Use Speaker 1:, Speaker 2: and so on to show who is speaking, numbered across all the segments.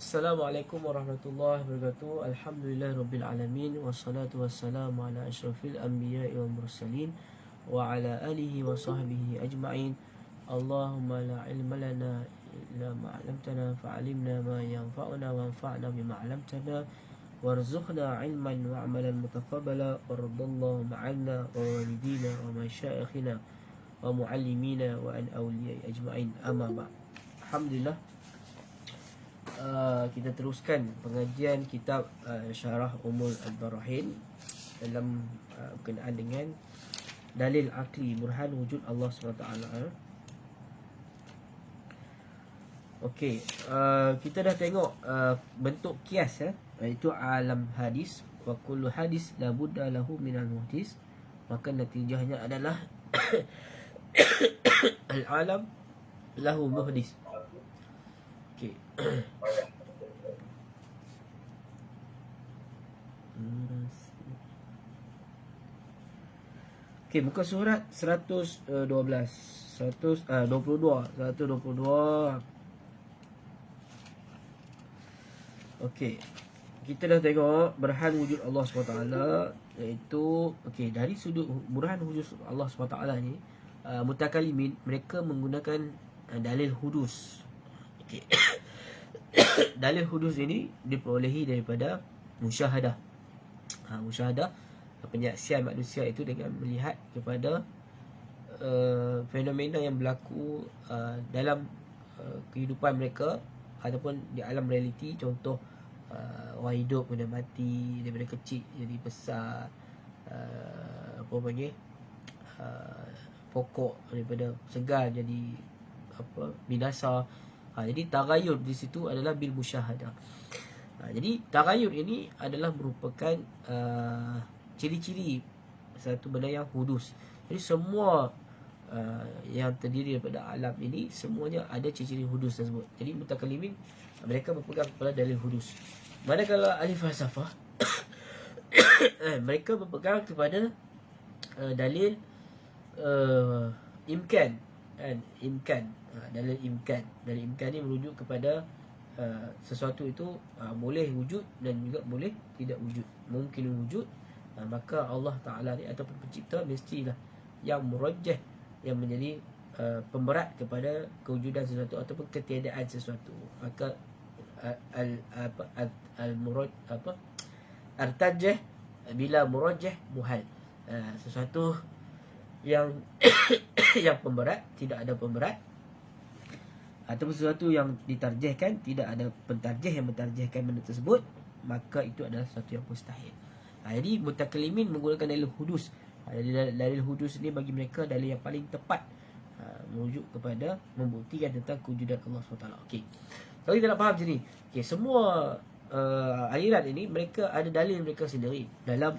Speaker 1: Assalamualaikum warahmatullahi wabarakatuh. Alhamdulillah rabbil alamin, wassalatu wassalamu ala asyrafil anbiya'i wal mursalin wa ala alihi wa sahbihi ajma'in. Allahumma la ilma lana illa ma 'allamtana fa'alimna ma yanfa'una wanfa'na bima 'allamtana warzuqna ilman wa 'amalan mutaqabbala waradallahu ma'ana wa walidina wa masyayikhina wa muallimina wa an awliya'i ajma'in. Amma ba'd. Alhamdulillah, kita teruskan pengajian kitab Syarah Ummul Al-Barahin dalam berkenaan dengan dalil akli burhan wujud Allah SWT. Okey, kita dah tengok bentuk kias, iaitu alam hadis. Wa kullu hadis la budda lahu minal muhdis. Maka natijahnya adalah al-alam lahu muhdis. Okey. Okey, muka surat 112. 122. Okey. Kita dah tengok burhan wujud Allah SWT, iaitu okey, dari sudut burhan wujud Allah SWT ni, mutakalimin mereka menggunakan dalil hudus. Okey. Dalil hudus ini diperolehi daripada musyahadah. Musyahadah, penyaksian manusia itu dengan melihat kepada fenomena yang berlaku dalam kehidupan mereka ataupun di alam realiti. Contoh, orang hidup kemudian mati, daripada kecil jadi besar, apa panggil, pokok daripada segar jadi apa, binasa. Jadi tagayur di situ adalah bil musyahadah. Jadi tagayur ini adalah merupakan ciri-ciri satu benda yang hudus. Jadi semua yang terdiri daripada alam ini semuanya ada ciri-ciri hudus tersebut. Jadi mutakalimin mereka berpegang kepada dalil hudus. Manakala ahli falsafah mereka berpegang kepada dalil imkan. Imkan, dalil imkan. Dalil imkan ni merujuk kepada sesuatu itu boleh wujud dan juga boleh tidak wujud, mungkin wujud. Maka Allah Ta'ala ni ataupun pencipta mestilah yang murajjah, yang menjadi pemberat kepada kewujudan sesuatu ataupun ketiadaan sesuatu. Maka artajah bila murajjah muhal. Sesuatu yang yang pemberat tidak ada pemberat, ataupun sesuatu yang ditarjihkan tidak ada pentarjih yang mentarjihkan benda tersebut, maka itu adalah sesuatu yang mustahil. Jadi mutakalimin menggunakan dalil hudus. Dalil hudus ni bagi mereka dalil yang paling tepat, merujuk kepada membuktikan tentang kewujudan Allah SWT. Okey, kalau kita nak faham macam ni, okey, semua aliran ini mereka ada dalil mereka sendiri dalam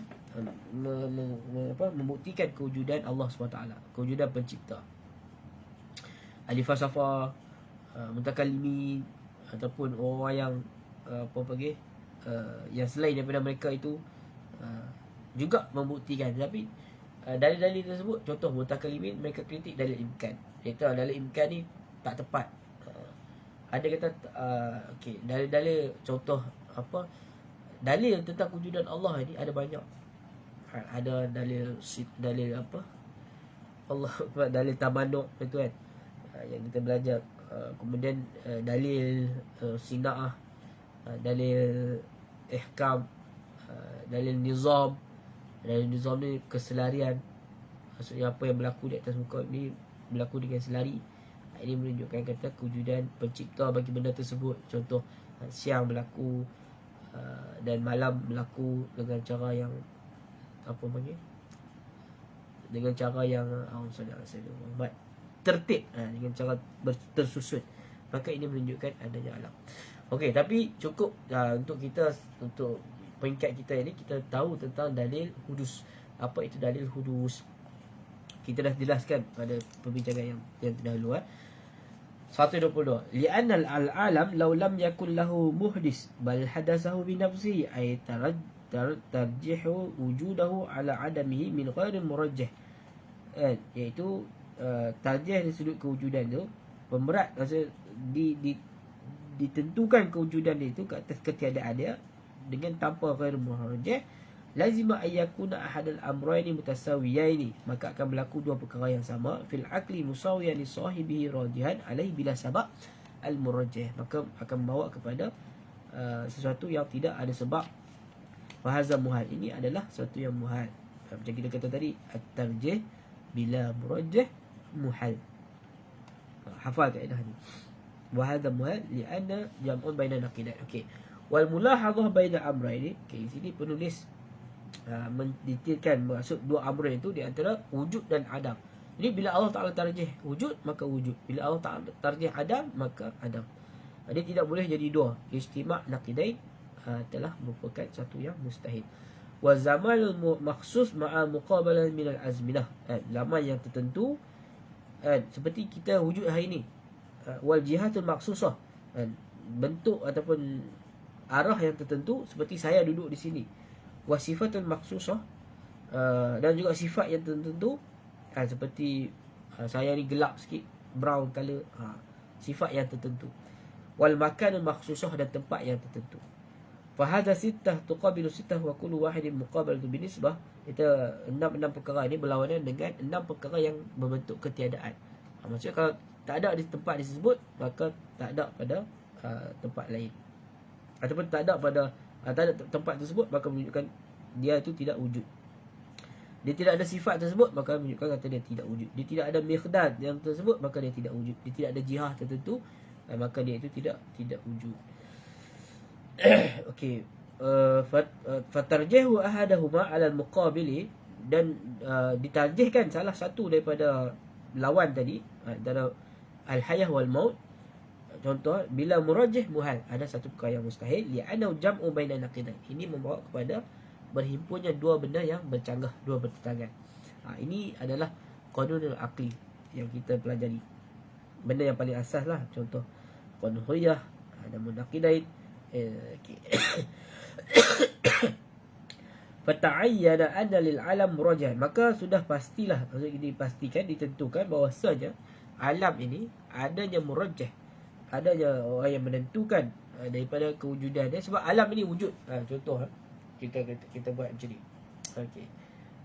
Speaker 1: membuktikan kewujudan Allah SWT, kewujudan pencipta. Ahli falsafah, mutakalimin ataupun orang yang apa panggil, yang selain daripada mereka itu juga membuktikan. Tapi dalil-dalil tersebut, contoh mutakalimin mereka kritik dalil imkan. Iaitu dalil imkan ni tak tepat. Ada kata okey, dalil-dalil contoh apa, dalil tentang kewujudan Allah ni ada banyak. Ada dalil apa, Allah dalil tamanuk itu kan, yang kita belajar. Kemudian dalil sina'ah, dalil ihkam, dalil nizam. Dalil nizam ni keselarian, maksudnya apa yang berlaku di atas muka ni berlaku dengan selari. Ini menunjukkan kata kewujudan pencipta bagi benda tersebut. Contoh, siang berlaku dan malam berlaku dengan cara yang apa panggil, dengan cara yang tertib, dengan cara tersusun. Maka ini menunjukkan adanya alam. Okey, tapi cukup untuk kita, untuk peringkat kita ini, kita tahu tentang dalil hudus. Apa itu dalil hudus? Kita dah jelaskan pada perbincangan yang terdahulu. 122. Li'anna al-alam law lam yakun lahu muhdis bal hadasahu bi nafsihi ay tarjihu wujudahu ala adamihi min ghairi murajjah. Iaitu tarjih dari sudut kewujudan tu, pemberat, maksud ditentukan kewujudan dia itu ke atas ketiadaan dia dengan tanpa ghair murajjah, lazima ayyakuna ahadul amrayni mutasawiyaini, maka akan berlaku dua perkara yang sama, fil aqli musawiyan li sahibihi rajihan alaihi bila sabab al murajjah, maka akan membawa kepada sesuatu yang tidak ada sebab. Fahaza muhal, ini adalah sesuatu yang muhal. Macam kita kata tadi, at-tarjih bila murajjah muhal. Hafal kaedah ni. Wahada muhal li'anna jam'un baina naqidain. Okey. Wal mulahadhah baina amrayn. Okey, sini penulis mendetailkan maksud dua amrayn itu di antara wujud dan adam. Jadi bila Allah Taala tarjih wujud, maka wujud. Bila Allah Taala tarjih adam, maka adam. Dia tidak boleh jadi dua. Ijtima' naqidain telah merupakan satu yang mustahil. Wa zamanul makhsus ma'a muqabalah minal azminah. Zaman yang tertentu, seperti kita wujud hari ini. Wal jihatul maksusah, bentuk ataupun arah yang tertentu, seperti saya duduk di sini. Wasifatul maksusah, dan juga sifat yang tertentu, seperti saya ni gelap sikit, brown color, sifat yang tertentu. Wal makanul maksusah, dan tempat yang tertentu. Fahadha sittah tuqabilu sittah wa kullu wahidin muqabalatu binisbah. Kita enam perkara ini berlawanan dengan 6 perkara yang berbentuk ketiadaan. Maksudnya kalau tak ada di tempat disebut, maka tak ada pada tempat lain. Ataupun tak ada pada tak ada tempat tersebut, maka menunjukkan dia itu tidak wujud. Dia tidak ada sifat tersebut, maka menunjukkan kata dia tidak wujud. Dia tidak ada miqdar yang tersebut, maka dia tidak wujud. Dia tidak ada jihah tertentu, maka dia itu tidak wujud. Okey. Fatarjihu ahadahuma 'ala al-muqabili, dan ditarjihkan salah satu daripada lawan tadi, antara al-hayah wal maut. Contoh, bila murajjih muhal, ada satu perkara yang mustahil, li'annahu jam'u baina naqidain. Ini membawa kepada berhimpunnya dua benda yang bercanggah, dua bertentangan. Ini adalah qanunul aqli yang kita pelajari. Benda yang paling asas lah. Contoh qanun huyah, ada munaqidain. Fata'ayyana anna lil alam murajjah, maka sudah pastilah, maksudnya dipastikan, ditentukan bahawasanya alam ini adanya murajjah, adanya orang yang menentukan daripada kewujudannya, sebab alam ini wujud. Contoh kita buat macam ni. Okey.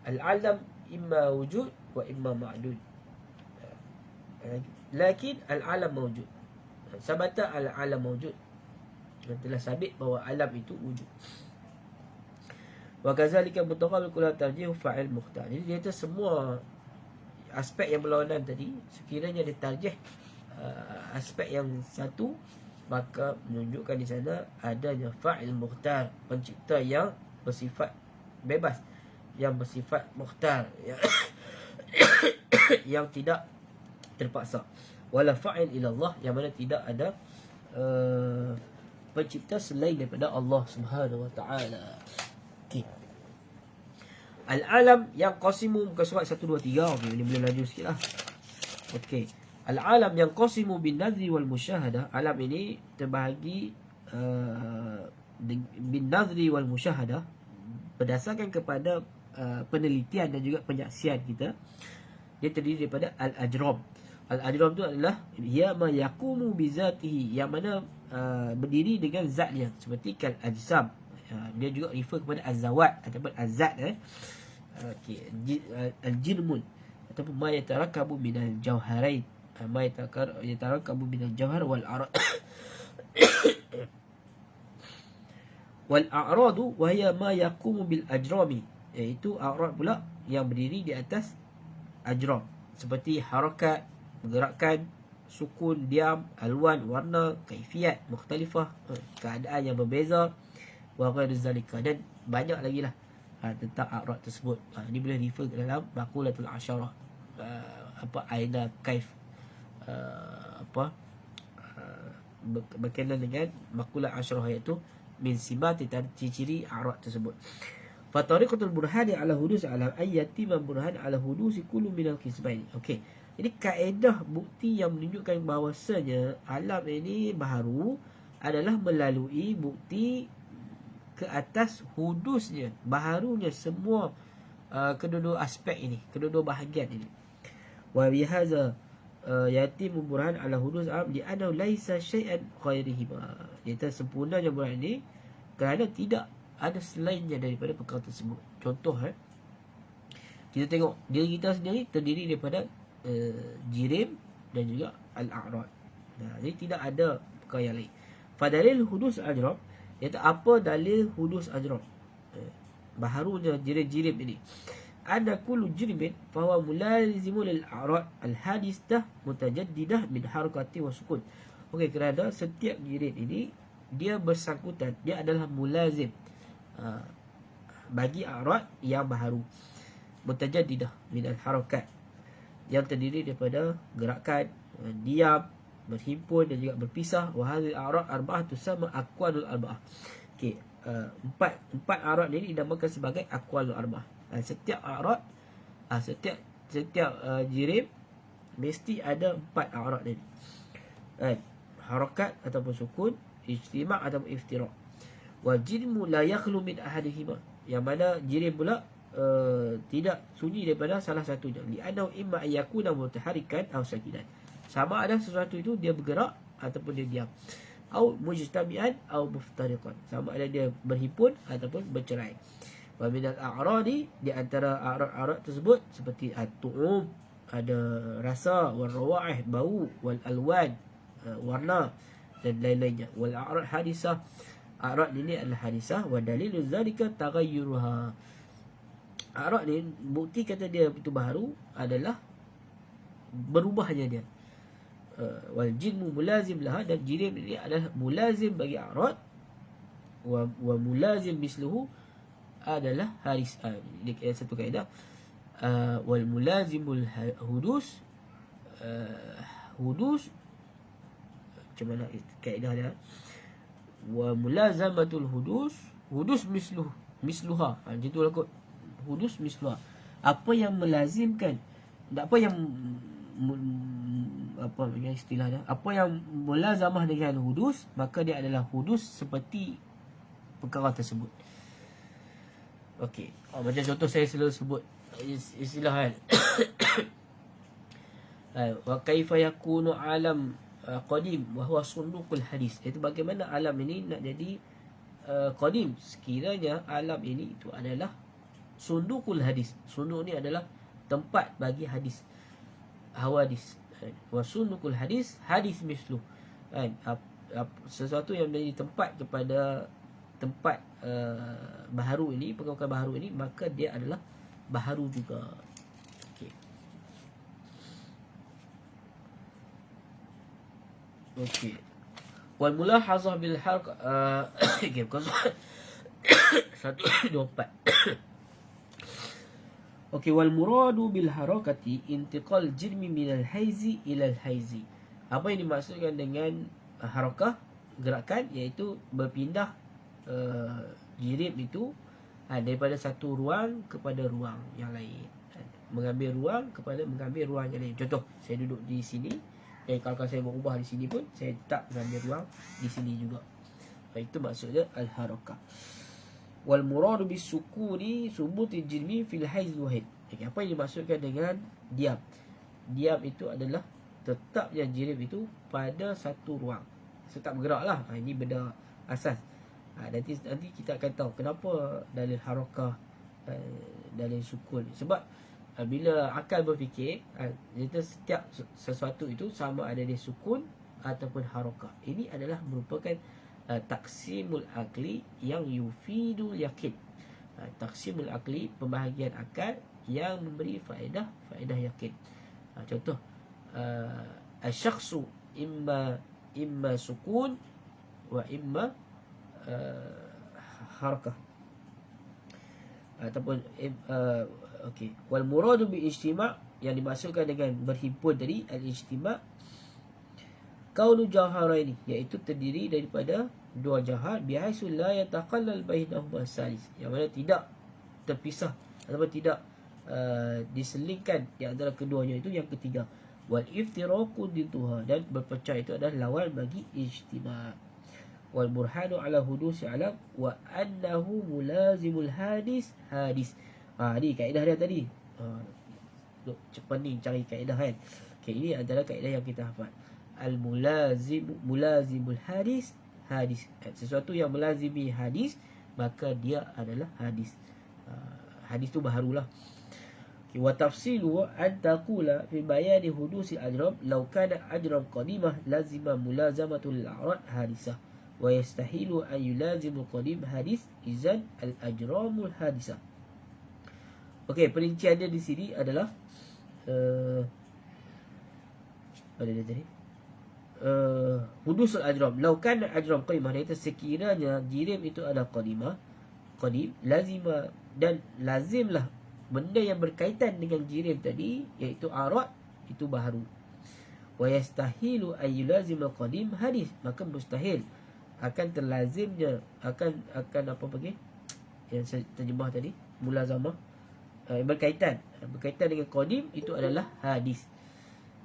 Speaker 1: Al-alam imma wujud wa imma ma'dud. Lakin al-alam mawjud. Sabata al-alam mawjud. Telah sabit bahawa alam itu wujud. Wa kadzalika mutaqabil kullu tarjih fa'il mukhtar. Jadi dia semua aspek yang berlawanan tadi, sekiranya ditarjih aspek yang satu, maka menunjukkan di sana adanya fa'il mukhtar, pencipta yang bersifat bebas, yang bersifat mukhtar, yang tidak terpaksa. Wala fa'il ila Allah, yang mana tidak ada pencipta selain daripada Allah Subhanahu wa taala. Okey. Al-alam yang qasimu, muka surat 1 2 3. Okey, ini boleh laju sikitlah. Okey. Al-alam yang qasimu bin nadri wal musyahadah. Alam ini terbahagi bin nadri wal musyahadah berdasarkan kepada penelitian dan juga penyaksian kita. Dia terdiri daripada al-ajram. Al-ajram itu adalah ya ma yaqumu bi zatihi, yang mana berdiri dengan zatnya, seperti kal ajsam. Dia juga refer kepada az-zawat ataupun az-zat. Okey, al-jirmun ataupun ma yatarakabu minal jawharain, ma yatarakabu minal jawhar wal arad. Wal a'radu wa hiya ma yaqumu bil ajrami, iaitu a'rad pula yang berdiri di atas ajram, seperti harakat, pergerakan, sukun, diam, alwan, warna, kaifiat mukhtalifah, keadaan yang berbeza, wa ghairu zalika, dan banyak lagi lah tentang a'rad tersebut. Ini boleh refer ke dalam maqulatul asyarah, aina kaif, berkenaan dengan maqulah asyarah, iaitu min simati, ciri-ciri a'rad tersebut. Fa tariqatul burhani ala hudus ala ayati man burhan ala hudusi kullu minal qismain. Okey. Jadi kaedah bukti yang menunjukkan bahawasanya alam ini baharu adalah melalui bukti ke atas hudusnya, baharunya semua kedua-dua aspek ini, kedua-dua bahagian ini. Wa bihadza yatim burhan ala hudus am li annahu laisa syai'an ghairihima. Iaitu sempurnanya burhan ini kerana tidak ada selainnya daripada perkara tersebut. Contoh, kita tengok diri kita sendiri terdiri daripada jirim dan juga al-a'rad. Jadi tidak ada perkara yang lain. Fadalil hudus ajrab, iaitu apa dalil hudus ajrab, baharunya jirim-jirim ini. Ada kullu jirbin fahuwa mulazimu lil a'rad al-hadisah mutajaddidah min harakati wa sukun. Okey, kerana setiap jirim ini dia bersangkutan, dia adalah mulazim bagi a'rad yang baharu, mutajaddidah min al-harakat, yang terdiri daripada gerakan, diam, berhimpun dan juga berpisah. Wa hadhihi al-a'rad arba'ah tusamma aqwalul arba'ah. Okey, empat a'rad ini dinamakan sebagai aqwalul arba'ah. Setiap a'rad, setiap jirim mesti ada empat a'rad ini. Harakat ataupun sukun, ijtima' ataupun iftiraq. Wal jirmu la yakhlu min ahadihima, yang mana jirim pula tidak sunyi daripada salah satunya. Li'annahu imma ayyakuna mutaharikan aw sakinan, sama ada sesuatu itu dia bergerak ataupun dia diam. Au mujtami'an au muftariqan, sama ada dia berhimpun ataupun bercerai. Wa min al-a'radi, di antara a'rad tersebut seperti at-tu'um, ada rasa, wal rawa'ih, bau, wal alwan, warna dan lain-lainnya. Wal a'rad hadisah, a'rad ini adalah hadisah. Wa dalilu zalika taghayyuruha, a'rad ni bukti kata dia itu baharu adalah berubahnya dia. Wal jinmu mulazim laha, dan jirim ini adalah mulazim bagi a'rad. Wa mulazim misluhu adalah haris. Ini satu kaedah. Wal mulazimul hudus, hudus macam mana kaedah dia? Wa mulazamatul hudus, hudus misluha. Macam itulah kot. Hudus misluha, apa yang melazimkan, apa yang apa yang istilah dia, apa yang mulazamah dengan hudus, maka dia adalah hudus seperti perkara tersebut. Okey, macam contoh saya selalu sebut istilah kan. Wa kaifa yakunu alam qadim wa huwa sunduqul hadis. Itu bagaimana alam ini nak jadi qadim sekiranya alam ini itu adalah sundukul hadis. Sunduk ni adalah tempat bagi hadis, hawadis. Wa sundukul hadis, hadis mislu. Sesuatu yang menjadi tempat kepada tempat baharu ini, perkara baharu ini, maka dia adalah baharu juga. Okey. Okey. Wal mulahazah bil harq okey, 124. Okey, wal muradu bil harakati intiqal jirmi minal haizi ilal haizi. Apa yang dimaksudkan dengan harakah, gerakan, iaitu berpindah jirim itu daripada satu ruang kepada ruang yang lain, mengambil ruang kepada mengambil ruang yang lain. Contoh, saya duduk di sini, dan kalau saya berubah di sini pun saya tak mengambil ruang di sini juga. Itu maksudnya al-harakah. Wal muradu bis sukuni subuti jirmi fil haiz wahid. Apa yang dimaksudkan dengan diam? Diam itu adalah tetapnya jirim itu pada satu ruang, tetap bergeraklah. Ini benda asas. Nanti kita akan tahu kenapa dalil harakah, dalil sukun. Sebab bila akal berfikir, kita setiap sesuatu itu sama ada dia sukun ataupun harakah. Ini adalah merupakan taksimul akli yang yufidul yakin. Taksimul akli, pembahagian akal yang memberi faedah yakin. Contoh, asyakhsu imma sukun wa imma harakah, ataupun okey, wal muradu bi ijtima', yang dimaksudkan dengan berhimpun tadi, al-ijtima' kaunu jawharaini, iaitu terdiri daripada dua jawhar, bihaisu la yataqallal bainahuma salis, yang mana tidak terpisah ataupun tidak diselingkan di antara keduanya, itu yang ketiga. Wal iftiraqu dituha, dan berpecah itu adalah lawan bagi ijtima'. Wal burhanu ala hudusi alam wa annahu mulazimul hadis. Ni kaedah dia tadi. Cepat ni cari kaedah kan. Okay, ini adalah kaedah yang kita hafal. Mulazimul hadis, hadis. Sesuatu yang melazimi hadis, maka dia adalah hadis. Hadis tu baharulah. Okay, wa tafsilu an taqula fi bayani hudusi ajram law kana ajram qadimah lazima mulazamatul a'rad hadisah wa yastahilu an yulazimu qadim hadis izan al ajramul hadisah. Okey, perinciannya di sini adalah ada dia tadi. Hudusul ajram. Lau kana ajram qadimah, iaitu sekiranya jirim itu adalah qadimah, qadim, lazima dan lazimlah benda yang berkaitan dengan jirim tadi, iaitu arad, itu baharu. Wa yastahilu ay yulazima qadim hadis, maka mustahil akan terlazimnya akan apa panggil yang saya terjemah tadi, mulazamah, berkaitan dengan qadim itu adalah hadis.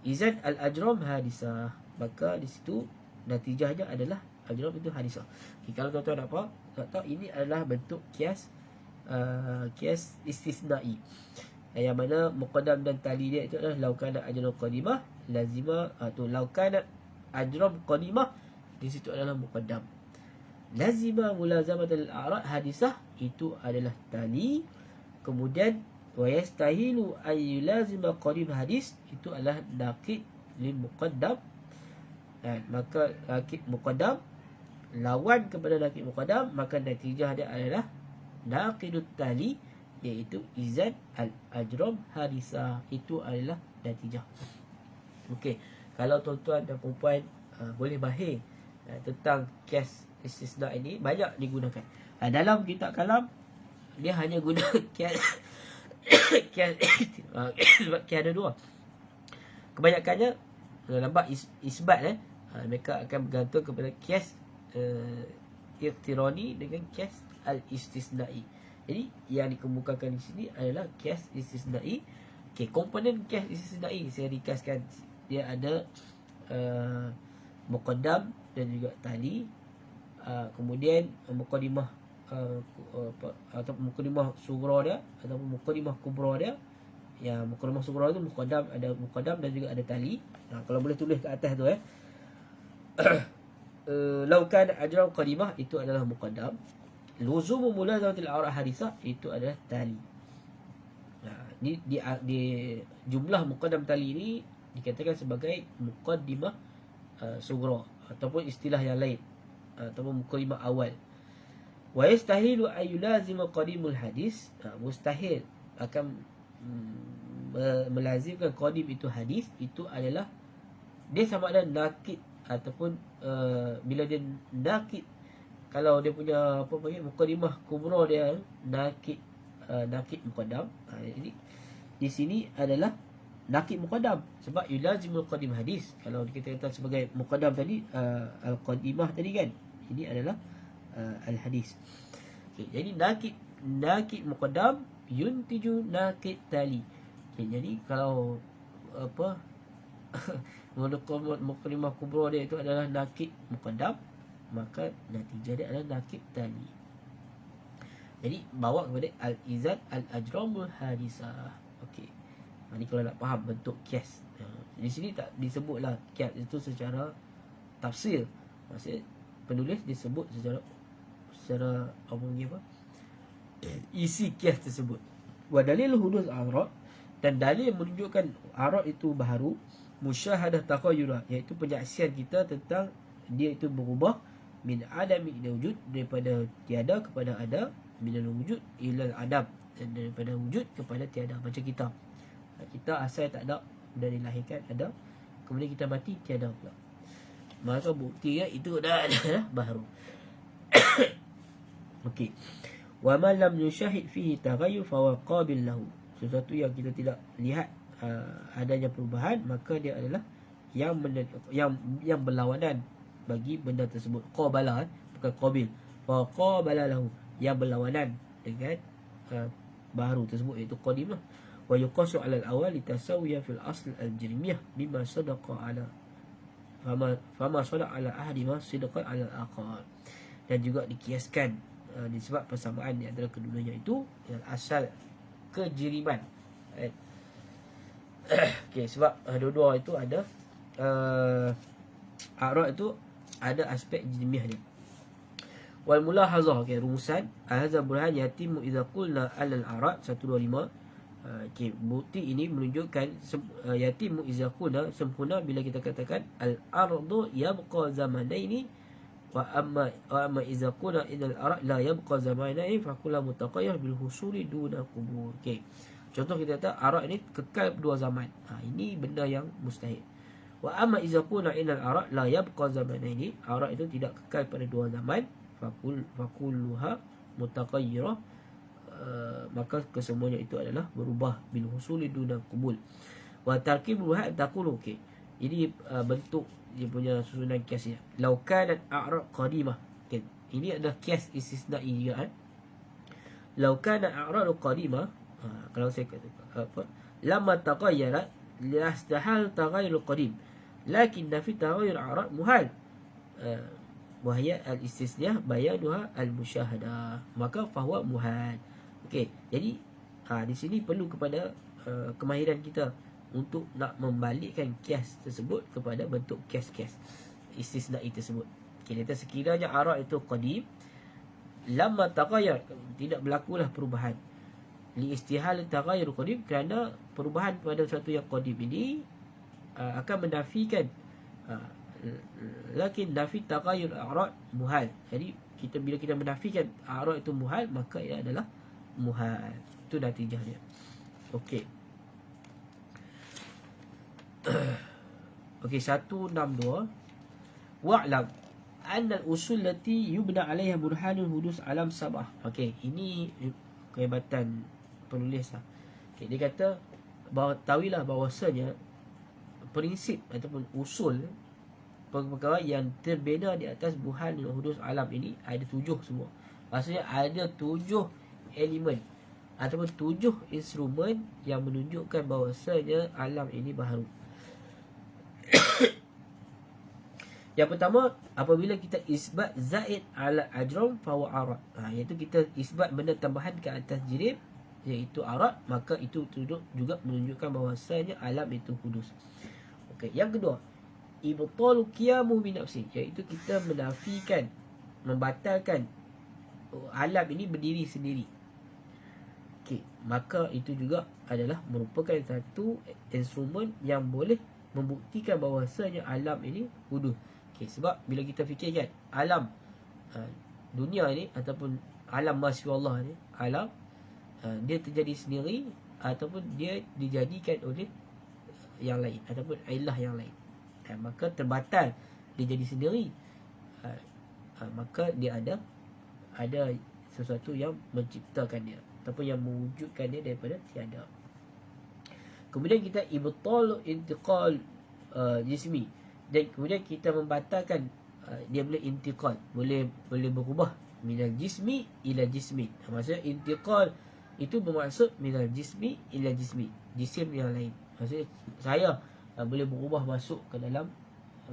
Speaker 1: Izan al-ajram hadisah, maka di situ natijahnya adalah ajram itu hadisah. Okay, kalau tuan-tuan nak tahu ini adalah bentuk kias istisnai, yang mana muqaddam dan tali dia itu adalah law kana ajram qadimah lazima, atau law kana ajram qadimah, di situ adalah muqaddam. Lazima mulazamat al-a'rad hadisah, itu adalah tali. Kemudian wa yastahilu ay yulazima qadim hadis, itu adalah naqid lil muqaddam. Dan maka naqid muqaddam lawan kepada naqid muqaddam, maka natijah dia adalah naqidut tali, iaitu izan al ajram hadisah, itu adalah natijah. Okey, kalau tuan-tuan dan puan boleh mahir tentang kias istisna ini, banyak digunakan. Dalam kitab kalam dia hanya guna kias sebab kias ada dua. Kebanyakannya nampak isbat, mereka akan bergantung kepada kias iqtirani dengan kias al-istisnai. Jadi yang dikemukakan di sini adalah kias istisnai. Okey, komponen kias istisnai saya ringkaskan. Dia ada muqaddam dan juga tali. Kemudian muqaddimah atau muqaddimah sughra dia ataupun muqaddimah kubra dia. Yang muqaddimah sughra tu muqaddam, ada muqaddam dan juga ada tali. Kalau boleh tulis kat atas tu law kana ajram qadimah, itu adalah muqaddam. Luzumu mulazamatil a'rad hadisah, itu adalah tali. Di jumlah muqaddam tali ini dikatakan sebagai muqaddimah sughra, ataupun istilah yang lain, ataupun muqaddimah awal. Wa yastahilu ay yulazima qadimul hadis, mustahil akan melazimkan qadim itu hadis, itu adalah dia sama ada naqid ataupun bila dia naqid, kalau dia punya apa panggil muqaddimah kubra dia naqid muqaddam. Jadi di sini adalah naqid muqaddam sebab yulazimul qadim hadis. Kalau kita kata sebagai muqaddam tadi al-qadimah tadi kan, ini adalah al-hadis. Okay, jadi naqid muqaddam yuntiju naqid tali. Okay, jadi kalau apa muqaddimah kubra dia itu adalah naqid muqaddam, maka natijah dia adalah naqid tali. Jadi bawa kepada al-izad al-ajramul hadisah. Okey. Ini kalau nak faham bentuk kias. Di sini tak disebutlah kias itu secara tafsir. Maksudnya penulis disebut secara apa isi kias tersebut. Wa dalil hudus arad, dan dalil menunjukkan arad itu baharu, musyahadah taqayyura, iaitu penyaksian kita tentang dia itu berubah, min adami ila wujud, daripada tiada kepada ada, min al-wujud ila al-adam, dan daripada wujud kepada tiada. Macam kita asal tak ada, dari lahirkan ada, kemudian kita mati tiada pula, maka bukti itu dah ada baharu. Okey. Wa man lam yushahid fihi taghayyur fa huwa qabil lahu. Sesuatu yang kita tidak lihat adanya perubahan, maka dia adalah yang berlawanan bagi benda tersebut. Qabala, bukan qabil. Fa qabala lahu, yang berlawanan dengan baharu tersebut, iaitu qadim lah. Wa yuqasu 'ala al-awwal litasawiya fil asl al-jirmiyah bima sadaqa 'ala fama sadaqa 'ala ahadi ma sadaqa 'ala al-aqal. Dan juga dikiaskan disebab persamaan di antara keduanya itu asal kejiriman. Okey, sebab dua-dua itu ada a'rad itu ada aspek jismiyah dia. Wal mulahazah, okey, rumusan hadza burhan yatimu idza qulna al-a'rad 125. Okey, bukti ini menunjukkan yatimu idza qulna, sempurna bila kita katakan al-ardu yabqa zamanaini wa amma idza qulna innal a'rad la yabqa zamanaini fa kullu mutaqayyir bil husuli duna qubur. Okey, contoh kita kata a'rad ini kekal dua zaman. Ini benda yang mustahil. Wa amma idza qulna innal a'rad la yabqa zamanaini, a'rad itu tidak kekal pada dua zaman, fakulluha mutaqayyirah, maka kesemuanya itu adalah berubah bil husuli duna qubul. Wa tarkibul had taqulu. Okey, ini bentuk dia punya susunan kiasnya. Law kanat a'rad qadimah. Okay, ini adalah kias istisnai juga. Law kanat a'rad qadimah, kalau saya kata apa, lamma taghayyara lastahal taghayyur qadim, lakin fi taghayyur a'rad muhal, wahya al-istisnah bayanuha al-musyahadah, maka fahuwa muhal. Okey, jadi di sini perlu kepada kemahiran kita untuk nak membalikkan kias tersebut kepada bentuk kias-kias istisna'i tersebut. Okey, kita sekiranya a'rad itu qadim, lamma taghayyar, tidak berlakulah perubahan, li istihal taghayyur qadim, kerana perubahan pada sesuatu yang qadim ini akan menafikan, lakin nafi taghayyur a'rad muhal. Jadi bila kita menafikan a'rad itu muhal, maka ia adalah muhal. Itu natijahnya. Okey. Okey, 162. Wa'lam anna al-usul lati yubna 'alayha burhanul hudus alam sabah. Okey, ini kehebatan penulis lah. Okey, dia kata bahawa tahuilah bahawasanya prinsip ataupun usul perkara yang terbina di atas burhanul hudus alam ini ada 7 semua. Maksudnya ada 7 elemen ataupun 7 instrumen yang menunjukkan bahawasanya alam ini baharu. Yang pertama, apabila kita isbat zaid ala ajram fa huwa arad, iaitu kita isbat benda tambahan ke atas jirim, iaitu arad, maka itu juga menunjukkan bahawasanya alam itu kudus. Okey, yang kedua, ibtalu qiyamu bi nafsi, iaitu kita menafikan, membatalkan alam ini berdiri sendiri. Okey, maka itu juga adalah merupakan satu instrumen yang boleh membuktikan bahawasanya alam ini kudus. Okay, sebab bila kita fikirkan alam dunia ini ataupun alam masya Allah ni, alam dia terjadi sendiri ataupun dia dijadikan oleh yang lain ataupun ilah yang lain, maka terbatal dia jadi sendiri, maka dia ada sesuatu yang menciptakan dia ataupun yang mewujudkan dia daripada tiada. Kemudian kita ibtal intiqal jismi, dan kemudian kita membatalkan dia boleh intiqal, boleh berubah minal jismi ila jismi. Maksudnya intiqal itu bermaksud minal jismi ila jismi, jisim yang lain. Maksudnya saya boleh berubah masuk ke dalam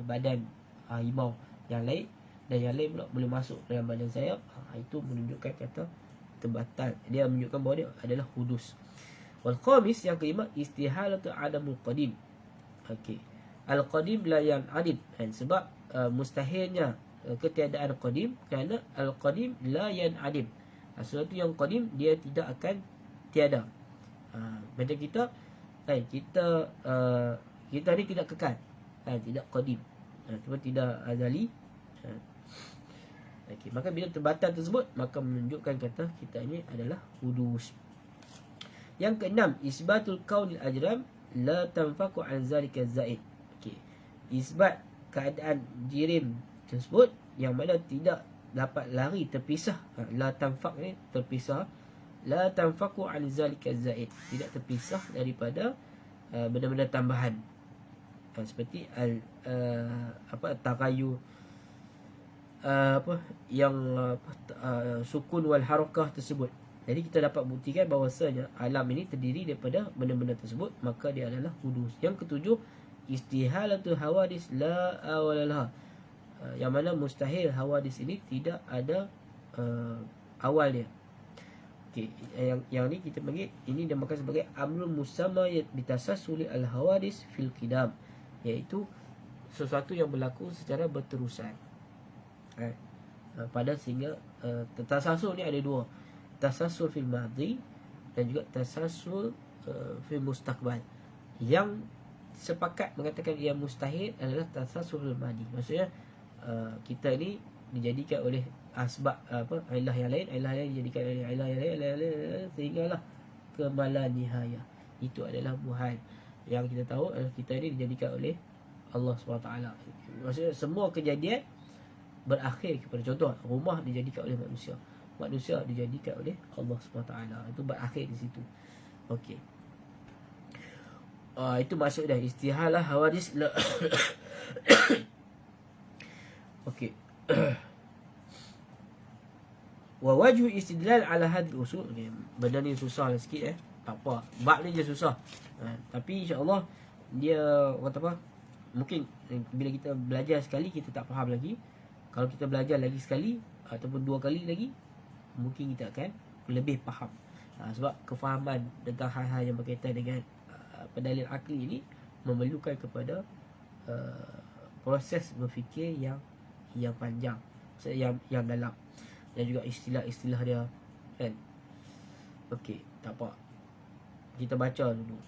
Speaker 1: badan harimau yang lain, dan yang lain pula boleh masuk dalam badan saya. Itu menunjukkan kata terbatal, dia menunjukkan bahawa dia adalah hudus. Wal khamis, yang kelima, istihalatu adamul qadim. Okey, al-qadim la yan'adim, sebab mustahilnya ketiadaan qadim, kerana al-qadim la yan'adim, sesuatu yang qadim dia tidak akan tiada. Macam kita kita ni tidak kekal, tidak qadim, cuma tidak azali. Okey, maka bila terbatal tersebut, maka menunjukkan kata kita ini adalah hudus. Yang keenam, isbatul kaunil ajram la tanfaku an zalika zaid. Okey, isbat keadaan jirim tersebut yang mana tidak dapat lari terpisah. La tanfak ni terpisah, la tanfaku an zalika zaid, tidak terpisah daripada benda-benda tambahan, seperti tagayu, sukun wal harakah tersebut. Jadi kita dapat buktikan bahawasanya alam ini terdiri daripada benda-benda tersebut, maka dia adalah hudus. Yang ketujuh, istihalatul hawadis la awalalah, yang mana mustahil hawadis ini tidak ada awal dia. Okey, yang ni kita panggil, ini dinamakan sebagai amrul musamma bitasassuli al-hawadis fil qidam, iaitu sesuatu yang berlaku secara berterusan. Pada sehingga tasasul ni ada dua, tasasul fil madhi dan juga tasasul fil mustaqbal. Yang sepakat mengatakan ia mustahil adalah tasasul fil madhi. Maksudnya kita ni dijadikan oleh asbab ilah yang lain dijadikan oleh ilah yang lain sehinggalah ke mala nihayah. Itu adalah muhal. Yang kita tahu kita ni dijadikan oleh Allah SWT. Maksudnya semua kejadian berakhir kepada, contoh rumah dijadikan oleh manusia dijadikan oleh Allah SWT. Itu berakhir di situ. Okey. Itu maksud dah istihalah hawadis. Okey. Wa wajhu istidlal ala hadhihi usul. Benda ni susah lah sikit tak apa, bab ni je susah. Tapi insya-Allah dia kata apa, mungkin bila kita belajar sekali kita tak faham lagi. Kalau kita belajar lagi sekali ataupun 2 kali lagi, mungkin kita akan lebih faham. Sebab kefahaman tentang hal-hal yang berkaitan dengan pendalil akli ini memerlukan kepada proses berfikir yang panjang, yang dalam, dan juga istilah-istilah dia, kan. Okey, tak apa, kita baca dulu.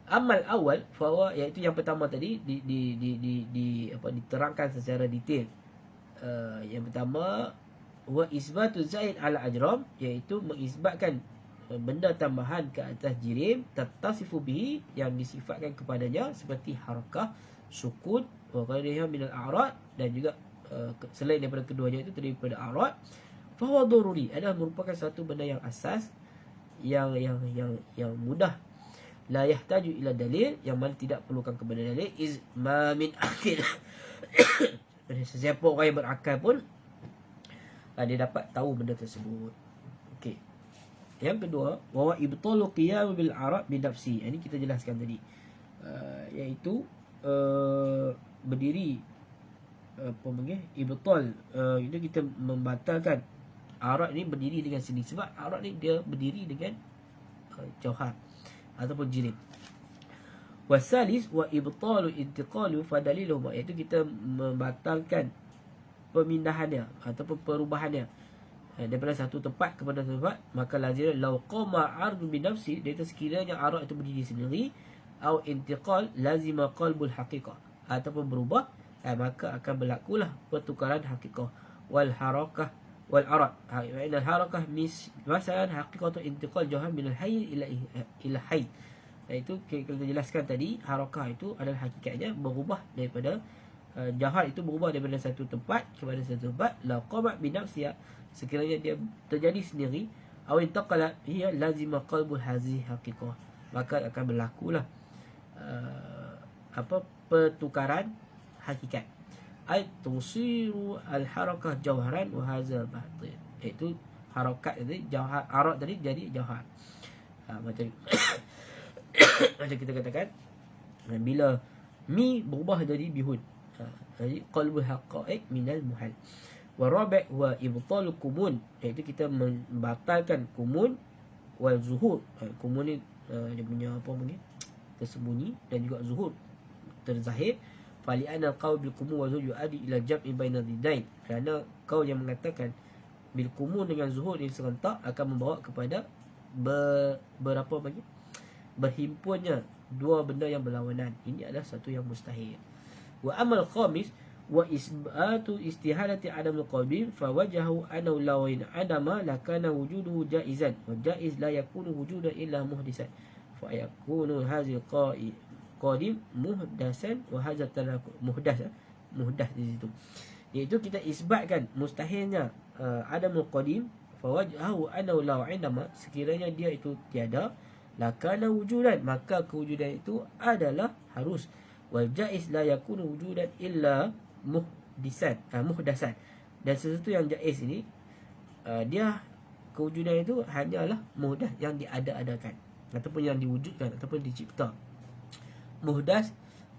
Speaker 1: Amal awal fawa, iaitu yang pertama tadi diterangkan secara detail. Yang pertama, wa isbatu zaid ala ajram, iaitu mengisbatkan benda tambahan ke atas jirim, tattasifu bihi, yang disifatkan kepadanya, seperti harakah, sukun, wa ghairiha min al-a'rad, dan juga selain daripada keduanya itu daripada a'rad. Fa huwa daruri, adalah merupakan satu benda yang asas, yang mudah, la yahtaju ila dalil, yang mana tidak perlukan kepada dalil, iz ma min akil. Sesiapa orang yang berakal pun dia dapat tahu benda tersebut. Okey. Yang kedua, wa ibtalu qiyam bil arad bi nafsi. Ini kita jelaskan tadi. Iaitu berdiri ibtal, itu kita membatalkan arad ni berdiri dengan sendiri, sebab arad ni dia berdiri dengan jauhar ataupun jirim. Wasalis wa ibtalu intiqalu fadaliluhu, iaitu kita membatalkan pemindahannya ataupun perubahannya daripada satu tempat kepada satu tempat. Maka lazim law qama ardu bi nafsi, dia sekiranya arad itu berdiri sendiri, au intiqal lazima qalbul haqiqah, ataupun berubah, maka akan berlakulah pertukaran haqiqah. Wal harakah wal arad, al harakah masalan haqiqatu intiqal jauhar min al hayy ila hayy. Itu kita jelaskan tadi, harakah itu adalah hakikatnya berubah daripada jauhar, itu berubah daripada satu tempat kepada satu tempat. La qamat bi nafsiha, sekiranya dia terjadi sendiri, aw intaqala hiya lazima qalbul hazihi haqiqah, maka akan berlakulah pertukaran hakikat. Ay tusiru al harakah jauharan wa hadza batil, iaitu harakat tadi jauhar, arad tadi jadi jauhar. Macam macam kita katakan, bila mi berubah jadi bihun, jadi qalbul haqaiq minal muhal. Wa rabi' wa ibtalu kumun, iaitu kita membatalkan kumun wal zuhur. Kumun ni dia punya apa panggil, tersembunyi, dan juga zuhur, terzahir. Fali'anal qaul bil kumun wa zuhur yu'addi ila jam'i baina didain, kerana qaul yang mengatakan bil kumun dengan zuhur ini serentak akan membawa kepada berapa bagi berhimpunnya dua benda yang berlawanan. Ini adalah satu yang mustahil. Wa amal khamis wa isbatu istihalati adamul qalbi, fa wajahu annahu law adama lakana wujuduhu jaizan, wa jaiz la yakunu wujudan illa muhdisan, fa yakunu hadhil qadim muhdasan wa hadha talaku muhdas di situ. Iaitu kita isbatkan mustahilnya adamul qadim, fa wajahu annahu law adama, sekiranya dia itu tiada, lakana wujudan, maka kewujudan itu adalah harus. Wal jaiz la yakunu wujudan illa muhdasan, dan sesuatu yang jaiz ini dia kewujudan itu hanyalah muhdas, yang diada-adakan ataupun yang diwujudkan ataupun dicipta. Muhdas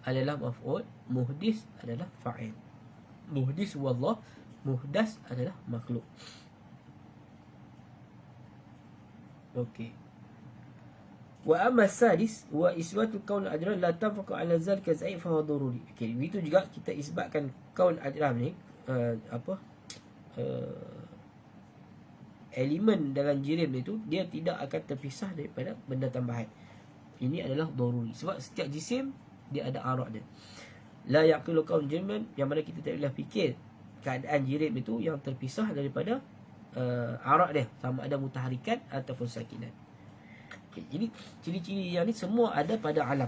Speaker 1: adalah maf'ul, muhdis adalah fa'il. Muhdis wallah, muhdas adalah makhluk. Okey. Wa amma sadis wa isbatul qaul al-ajram la tanfaqu ala zalika za'i fa huwa daruri. Okey, begitu juga kita isbatkan qaul al-ajram ni elemen dalam jirim itu dia tidak akan terpisah daripada benda tambahan. Ini adalah daruri. Sebab setiap jisim dia ada arak dia. La yaqilu qaul jirim, yang mana kita tak boleh fikir keadaan jirim itu yang terpisah daripada arak dia, sama ada mutaharikan ataupun sakinan. Okay, jadi ciri-ciri yang ni semua ada pada alam.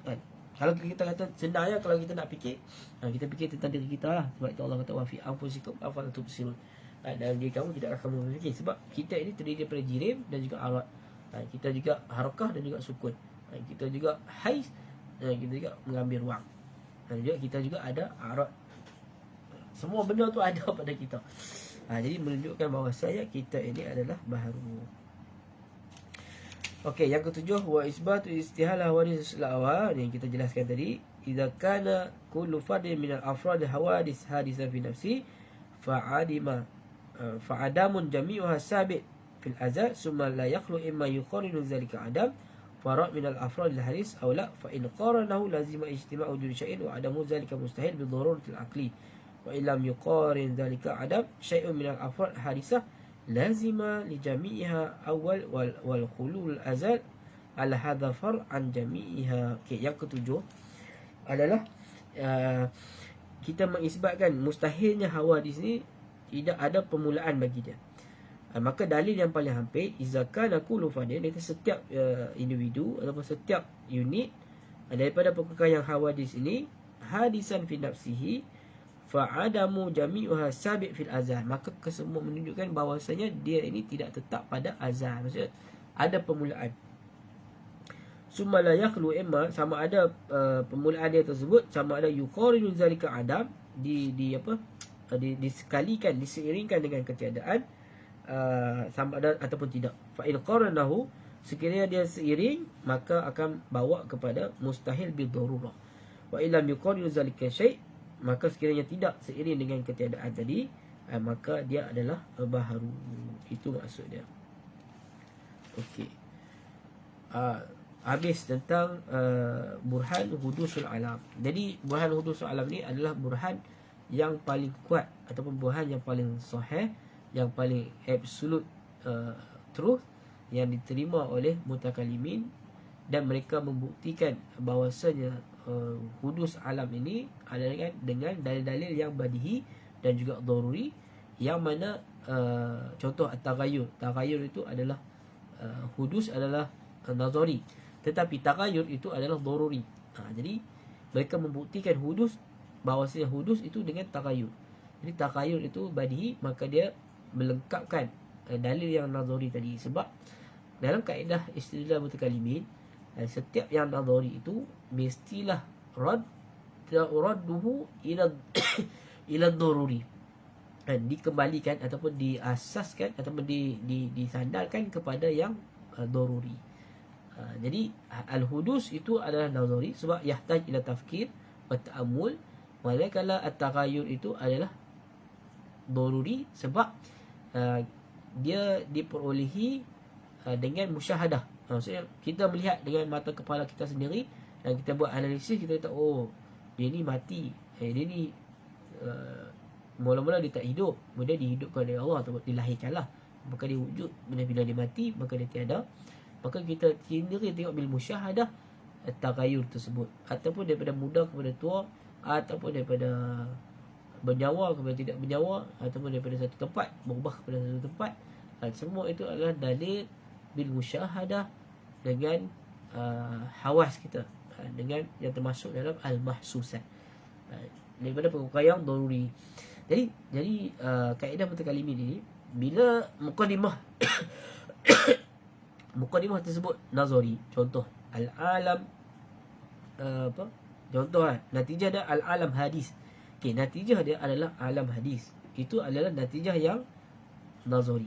Speaker 1: Kan? Kalau kita kata senangnya, kalau kita nak fikir, kita fikir tentang diri kita lah. Sebab itu Allah kata wa fi anfusikum afala tubsirun. Dalam diri kamu tidak akan berfikir. Sebab kita ini terdiri daripada jirim dan juga arak. Kita juga harakah dan juga sukun. Kita juga haiz, kita juga mengambil ruang. Dan juga kita juga ada arak. Semua benda tu ada pada kita. Jadi menunjukkan bahawa kita ini adalah baharu. Okey, yang ketujuh wa isbatu istihalah hawadis al-awal yang kita jelaskan tadi. Idza kana kullu fardin min al-afrad hawadis hadisa fi nafsi fa'adamun jami'uha sabit fil azal summa la yakhlu imma yuqarinu zalika adam farad min al-afrad al-hadis aw la fa in qaranahu lazima ijtima'u wujud syai'in wa adamu zalika mustahil bi daruratil aqli wa illam yuqarin zalika adam syai'un min al-afrad hadisah lazima li jami'iha awal wal khulul azal ala hadha far an jami'iha. Okey, yang ketujuh adalah kita mengisbatkan mustahilnya hawadis ni tidak ada permulaan bagi dia. Maka dalil yang paling hampir iza kana kullu fadil, iaitu setiap individu ataupun setiap unit daripada perkara yang hawadis ini hadisan fi nafsihi fa'adamu jami'uha sabit fil azal, maka kesemua menunjukkan bahawasanya dia ini tidak tetap pada azal, maksudnya ada permulaan. Summa la yakhlu imma, sama ada permulaan dia tersebut sama ada yuqarinu zalika adam disekalikan, diseiringkan dengan ketiadaan, sama ada ataupun tidak. Fa in qaranahu, sekiranya dia seiring maka akan bawa kepada mustahil bi darurah. Wa illam yuqarinu zalika syai', maka sekiranya tidak seiring dengan ketiadaan tadi, maka dia adalah baharu. Itu maksud dia. Okey. Habis tentang burhan hudusul alam. Jadi burhan hudusul alam ni adalah burhan yang paling kuat ataupun burhan yang paling sahih, yang paling absolute truth yang diterima oleh mutakalimin, dan mereka membuktikan bahawasanya hudus alam ini adalah dengan dalil-dalil yang badihi dan juga daruri, yang mana contoh at-taghayyur. Taghayyur itu adalah hudus adalah nazari, tetapi taghayyur itu adalah daruri. Jadi mereka membuktikan hudus, bahawasanya hudus itu dengan taghayyur. Jadi taghayyur itu badihi, maka dia melengkapkan dalil yang nazari tadi. Sebab dalam kaedah istidlal mutakalimin, setiap yang nazari itu mestilah radduhu ila daruri, dikembalikan ataupun diasaskan ataupun disandarkan kepada yang daruri. Jadi al-hudus itu adalah nazari sebab yahtaj ila tafkir wa ta'ammul, manakala at-taghayyur itu adalah daruri sebab dia diperolehi dengan musyahadah. Maksudnya kita melihat dengan mata kepala kita sendiri dan kita buat analisis, kita kata oh dia ni mati, dia ni mula-mula dia tak hidup, kemudian dihidupkan oleh Allah atau dilahirkanlah, maka dia wujud. Bila dia mati maka dia tiada. Maka kita sendiri tengok bil musyahadah at-taghayyur tersebut, ataupun daripada muda kepada tua, ataupun daripada bernyawa kepada tidak bernyawa, ataupun daripada satu tempat berubah kepada satu tempat. Semua itu adalah dalil bil musyahadah dengan hawas kita, dengan yang termasuk dalam al-mahsusat, daripada perkara yang daruri. Jadi kaedah mutakalimin ini, bila muqaddimah muqaddimah tersebut nazari, contoh al-alam contoh natijah dia al-alam hadis. Okey, natijah dia adalah alam hadis. Itu adalah natijah yang nazari.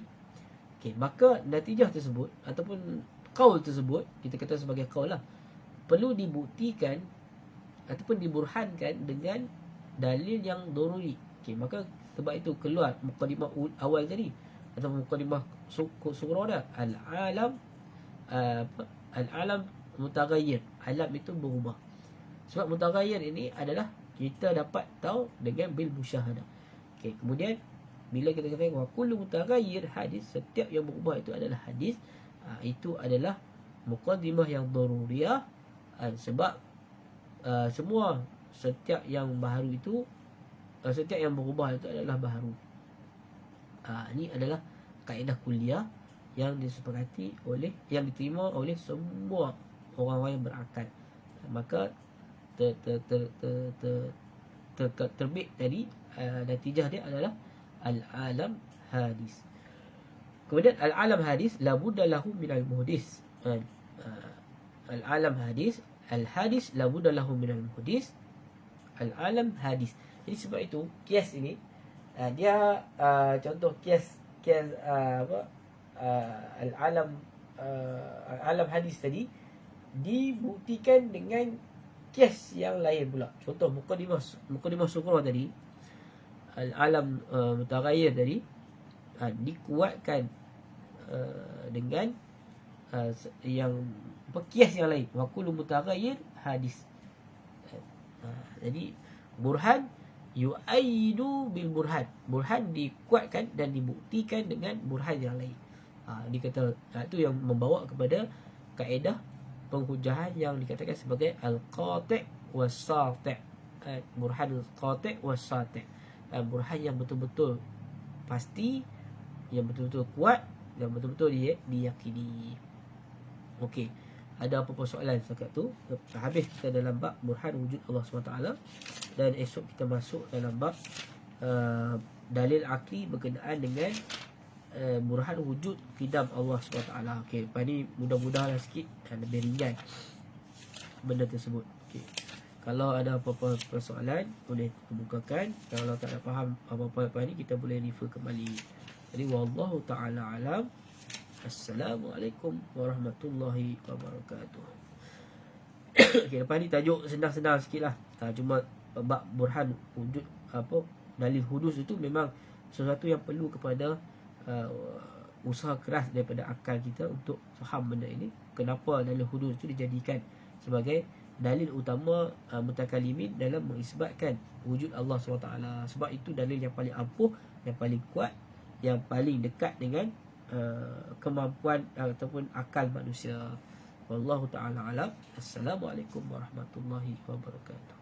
Speaker 1: Okey, maka natijah tersebut ataupun qaul tersebut, kita kata sebagai qaul lah, perlu dibuktikan ataupun diburhankan dengan dalil yang daruri. Okey, maka sebab itu keluar muqaddimah awal tadi, atau mukadimah sughra dia, al-alam al-alam mutaghayyir. Alam itu berubah. Sebab mutaghayyir ini adalah kita dapat tahu dengan bil musyahadah. Okey, kemudian bila kita katakan wa kullu mutaghayyir hadis, setiap yang berubah itu adalah hadis, itu adalah muqaddimah yang daruriyah, sebab semua setiap yang baru itu setiap yang berubah itu adalah baru. Ini adalah kaedah kuliah yang disepakati oleh, yang diterima oleh semua orang-orang yang berakal. Maka terbit dari natijah dia adalah al-alam hadis. Kemudian al-alam hadis la budda lahu min al-muhdis. Al-alam hadis, al-hadis la budda lahu min al-muhdis. Al-alam hadis. Jadi sebab itu kias ini dia contoh kias al-alam al-alam hadis tadi dibuktikan dengan kias yang lain pula. Contoh mukadimah sughra tadi, al-alam mutaghayyir tadi dikuatkan dengan yang kias yang lain, wa kullu mutaghayyir hadis. Jadi burhan yu'ayyidu bil burhan. Burhan dikuatkan dan dibuktikan dengan burhan yang lain. Dikata itu yang membawa kepada kaedah penghujahan yang dikatakan sebagai al-qati' was-sati'. Burhan al-qati' was-sati'. Burhan yang betul-betul pasti, yang betul-betul kuat, yang betul-betul diyakini. Okey. Ada apa-apa soalan setakat tu? Habis kita dalam bab burhan wujud Allah SWT, dan esok kita masuk dalam bab dalil akli berkenaan dengan burhan wujud qidam Allah SWT. Okey, lepas ni mudah-mudahlah sikit dan lebih ringan benda tersebut. Okey. Kalau ada apa-apa persoalan boleh kebukakan. Kalau tak ada faham apa-apa lepas ni, kita boleh refer kembali. Jadi wallahu ta'ala alam. Assalamualaikum warahmatullahi wabarakatuh. Okay, lepas ni tajuk senang-senang sikit lah. Cuma bab burhan wujud dalil hudus itu memang sesuatu yang perlu kepada usaha keras daripada akal kita untuk faham benda ini. Kenapa dalil hudus itu dijadikan sebagai dalil utama mutakalimin dalam mengisbatkan wujud Allah SWT. Sebab itu dalil yang paling ampuh, yang paling kuat, yang paling dekat dengan kemampuan ataupun akal manusia. Wallahu ta'ala alam. Assalamualaikum warahmatullahi wabarakatuh.